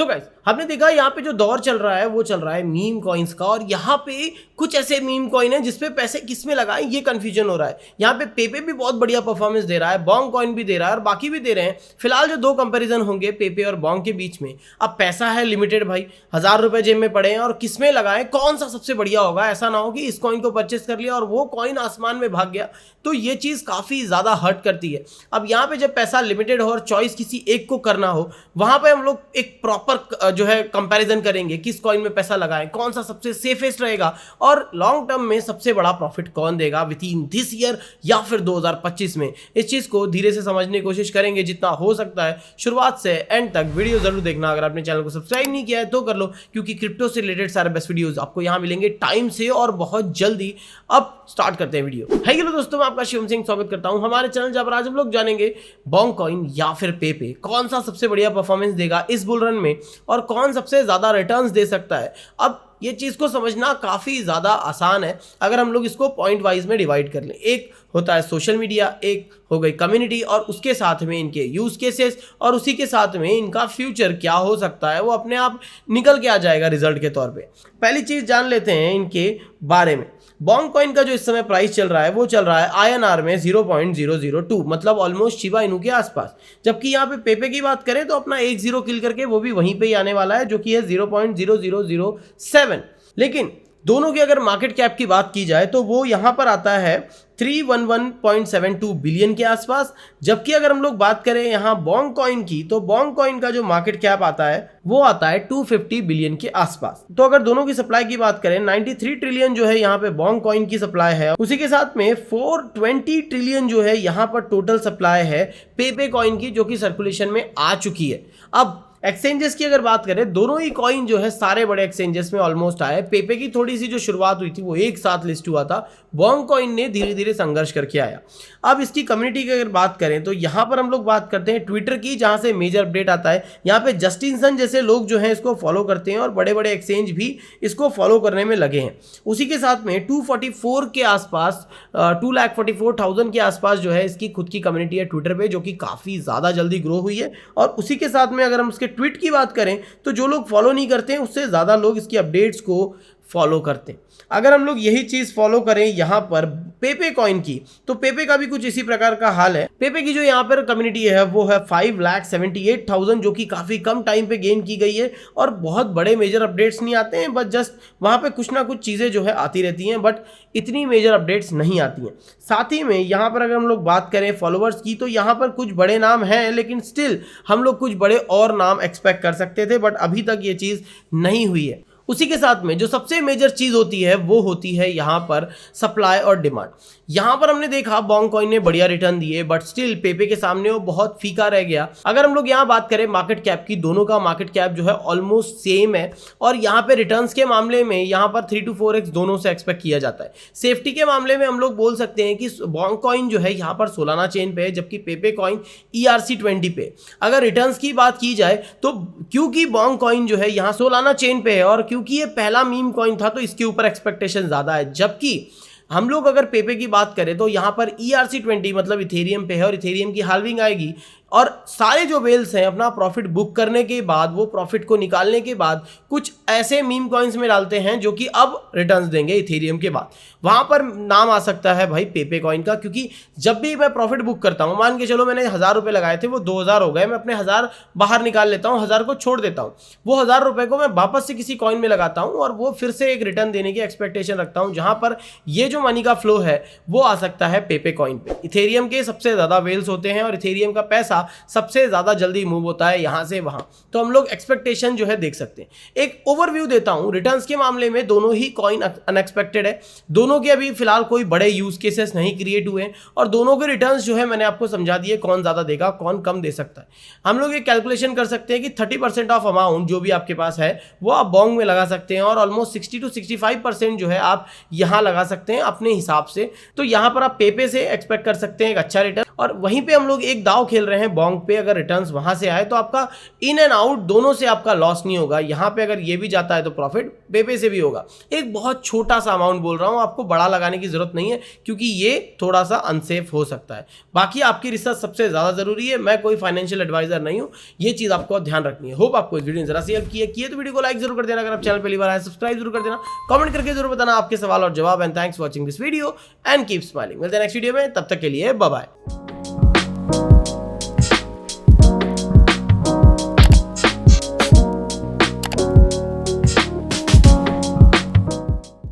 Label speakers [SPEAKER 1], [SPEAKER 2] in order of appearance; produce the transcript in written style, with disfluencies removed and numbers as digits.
[SPEAKER 1] So guys, हमने देखा यहाँ पे जो दौर चल रहा है वो चल रहा है मीम कॉइन्स का, और यहाँ पे कुछ ऐसे मीम कॉइन है जिसपे पैसे किस में लगाएं ये कंफ्यूजन हो रहा है। यहाँ पे पेपे भी बहुत बढ़िया परफॉर्मेंस दे रहा है, बोंग कॉइन भी दे रहा है और बाकी भी दे रहे हैं। फिलहाल जो दो कंपैरिजन होंगे पेपे और बोंग के बीच में, अब पैसा है लिमिटेड भाई, 1000 रुपए जेब में पड़े हैं और किस में लगाएं, कौन सा सबसे बढ़िया होगा। ऐसा ना हो कि इस कॉइन को परचेस कर लिया और वो कॉइन आसमान में भाग गया, तो ये चीज काफी ज्यादा हर्ट करती है। अब यहाँ पे जब पैसा लिमिटेड हो और चॉइस किसी एक को करना हो, वहां पे हम लोग एक प्रॉपर जो है कंपैरिजन करेंगे किस कॉइन में पैसा लगाएं, कौन सा सबसे सेफेस्ट रहेगा और लॉन्ग टर्म में सबसे बड़ा प्रॉफिट कौन देगा विद इन दिस ईयर या फिर 2025 में। इस चीज को धीरे से समझने की कोशिश करेंगे जितना हो सकता है। शुरुआत से एंड तक वीडियो जरूर देखना। अगर आपने चैनल को सब्सक्राइब नहीं किया है तो कर लो, क्योंकि क्रिप्टो से रिलेटेड सारे बेस्ट वीडियोस आपको यहां मिलेंगे टाइम से और बहुत जल्दी। अब स्टार्ट करते हैं वीडियो। हेलो दोस्तों, मैं आपका शिवम सिंह स्वागत करता हूं हमारे चैनल जहां पर आज हम लोग जानेंगे बोंग कॉइन या फिर पेपे कौन सा सबसे बढ़िया परफॉर्मेंस देगा इस बुल रन में और कौन सबसे ज्यादा रिटर्न्स दे सकता है। अब ये चीज को समझना काफी ज्यादा आसान है अगर हम लोग इसको पॉइंट वाइज में डिवाइड कर लें। एक होता है सोशल मीडिया, एक हो गई कम्युनिटी और उसके साथ में इनके यूज केसेस और उसी के साथ में इनका फ्यूचर क्या हो सकता है वो अपने आप निकल के आ जाएगा रिजल्ट के तौर पे। पहली चीज जान लेते हैं इनके बारे में। बोंग कॉइन का जो इस समय प्राइस चल रहा है वो चल रहा है INR में 0.002, मतलब ऑलमोस्ट शिबा इनू के आसपास। जबकि यहाँ पे पेपे की बात करें तो अपना 1 0 किल करके वो भी वहीं पे ही आने वाला है जो कि है 0.0007। लेकिन दोनों की अगर मार्केट कैप की बात की जाए तो वो यहाँ पर आता है 311.72 बिलियन के आसपास। जबकि अगर हम लोग बात करें यहाँ बोंग कॉइन की तो बोंग कॉइन का जो मार्केट कैप आता है वो आता है 250 बिलियन के आसपास। तो अगर दोनों की सप्लाई की बात करें 93 ट्रिलियन जो है यहाँ पे बोंग कॉइन की सप्लाई है, उसी के साथ में 420 ट्रिलियन जो है यहाँ पर टोटल सप्लाई है पेपे कॉइन की जो कि सर्कुलेशन में आ चुकी है। अब एक्सचेंजेस की अगर बात करें, दोनों ही कॉइन जो है सारे बड़े एक्सचेंजेस में ऑलमोस्ट आए। पेपे की थोड़ी सी जो शुरुआत हुई थी वो एक साथ लिस्ट हुआ था, बोंग कॉइन ने धीरे धीरे संघर्ष करके आया। अब इसकी कम्युनिटी की अगर बात करें तो यहाँ पर हम लोग बात करते हैं ट्विटर की, जहाँ से मेजर अपडेट आता है। यहाँ पे जस्टिन सन जैसे लोग जो हैं इसको फॉलो करते हैं और बड़े बड़े एक्सचेंज भी इसको फॉलो करने में लगे हैं। उसी के साथ में 244 के आसपास 2,44,000 के आसपास जो है इसकी खुद की कम्युनिटी है ट्विटर पे, जो कि काफ़ी ज़्यादा जल्दी ग्रो हुई है। और उसी के साथ में अगर हम उसके ट्वीट की बात करें तो जो लोग फॉलो नहीं करते हैं उससे ज़्यादा लोग इसकी अपडेट्स को फॉलो करते हैं। अगर हम लोग यही चीज फॉलो करें यहाँ पर पेपे कॉइन की, तो पेपे का भी कुछ इसी प्रकार का हाल है। पेपे की जो यहाँ पर कम्युनिटी है वो है 5,78,000, जो कि काफी कम टाइम पे गेन की गई है और बहुत बड़े मेजर अपडेट्स नहीं आते हैं, बस जस्ट वहां पे कुछ ना कुछ चीजें जो है आती रहती हैं, बट इतनी मेजर अपडेट्स नहीं आती हैं। साथ ही में यहाँ पर अगर हम लोग बात करें फॉलोअर्स की तो यहाँ पर कुछ बड़े नाम हैं, लेकिन स्टिल हम लोग कुछ बड़े और नाम एक्सपेक्ट कर सकते थे, बट अभी तक ये चीज नहीं हुई है। उसी के साथ में जो सबसे मेजर चीज होती है वो होती है यहाँ पर सप्लाई और डिमांड। यहाँ पर हमने देखा बोंग कॉइन ने बढ़िया रिटर्न दिए, बट स्टिल पेपे के सामने वो बहुत फीका रह गया। अगर हम लोग यहाँ बात करें मार्केट कैप की, दोनों का मार्केट कैप जो है ऑलमोस्ट सेम है और यहाँ पे रिटर्न्स के मामले में यहाँ पर 3 to 4x दोनों से एक्सपेक्ट किया जाता है। सेफ्टी के मामले में हम लोग बोल सकते हैं कि बोंग कॉइन जो है यहाँ पर सोलाना चेन पे है, जबकि पेपे कॉइन ERC20 पे। अगर रिटर्न्स की बात की जाए तो क्योंकि बोंग कॉइन जो है यहाँ सोलाना चेन पे है और क्योंकि ये पहला मीम कॉइन था तो इसके ऊपर एक्सपेक्टेशन ज्यादा है। जबकि हम लोग अगर पेपे की बात करें तो यहाँ पर ERC20 मतलब इथेरियम पे है और इथेरियम की हाल्विंग आएगी और सारे जो वेल्स हैं अपना प्रॉफिट बुक करने के बाद, वो प्रॉफिट को निकालने के बाद कुछ ऐसे मीम कॉइन्स में डालते हैं जो कि अब रिटर्न्स देंगे इथेरियम के बाद। वहां पर नाम आ सकता है भाई पेपे कॉइन का, क्योंकि जब भी मैं प्रॉफिट बुक करता हूं, मान के चलो मैंने 1000 रुपए लगाए थे, वो 2000 हो गए, मैं अपने 1000 बाहर निकाल लेता हूं, 1000 को छोड़ देता हूं, वो 1000 रुपए को मैं वापस से किसी कॉइन में लगाता हूं और वो फिर से एक रिटर्न देने की एक्सपेक्टेशन रखता हूं, जहां पर ये जो मनी का फ्लो है वो आ सकता है पेपे कॉइन पे। इथेरियम के सबसे ज्यादा वेल्स होते हैं और इथेरियम का पैसा सबसे ज्यादा जल्दी मूव होता है यहां से वहां, तो हम लोग एक्सपेक्टेशन जो है देख सकते हैं। एक ओवरव्यू देता हूं रिटर्न्स के मामले में, दोनों ही कॉइन अनएक्सपेक्टेड है, दोनों के अभी फिलहाल कोई बड़े यूज केसेस नहीं क्रिएट हुए हैं और दोनों के रिटर्न्स जो है मैंने आपको समझा दिए कौन ज्यादा देगा कौन कम दे सकता है। हम लोग ये कैलकुलेशन कर सकते हैं कि 30% ऑफ अमाउंट जो भी आपके पास है वो आप बोंग में लगा सकते हैं और ऑलमोस्ट 60 to 65% जो है आप यहां लगा सकते हैं अपने हिसाब से। तो यहां पर आप पेपे से एक्सपेक्ट कर सकते हैं एक अच्छा रिटर्न, और वहीं पे हम लोग एक दाव खेल रहे हैं हैं बॉन्ग पे, अगर रिटर्न्स वहां से आए तो आपका इन एंड आउट दोनों से आपका लॉस नहीं होगा। यहाँ पे अगर ये भी जाता है तो प्रॉफिट पेपे से भी होगा। एक बहुत छोटा सा अमाउंट बोल रहा हूँ, आपको बड़ा लगाने की जरूरत नहीं है क्योंकि ये थोड़ा सा अनसेफ हो सकता है। बाकी आपकी रिसर्च सबसे ज्यादा जरूरी है। मैं कोई फाइनेंशियल एडवाइजर नहीं हूँ, ये चीज आपको ध्यान रखनी है। होप आपको इस वीडियो ने जरा सी हेल्प की है तो वीडियो को लाइक जरूर कर देना। अगर आप चैनल पहली बार आए सब्सक्राइब जरूर कर देना, कमेंट करके जरूर बताना आपके सवाल और जवाब। And thanks for watching this video and keep smiling. मिलते हैं नेक्स्ट वीडियो में, तब तक के लिए बाय बाय।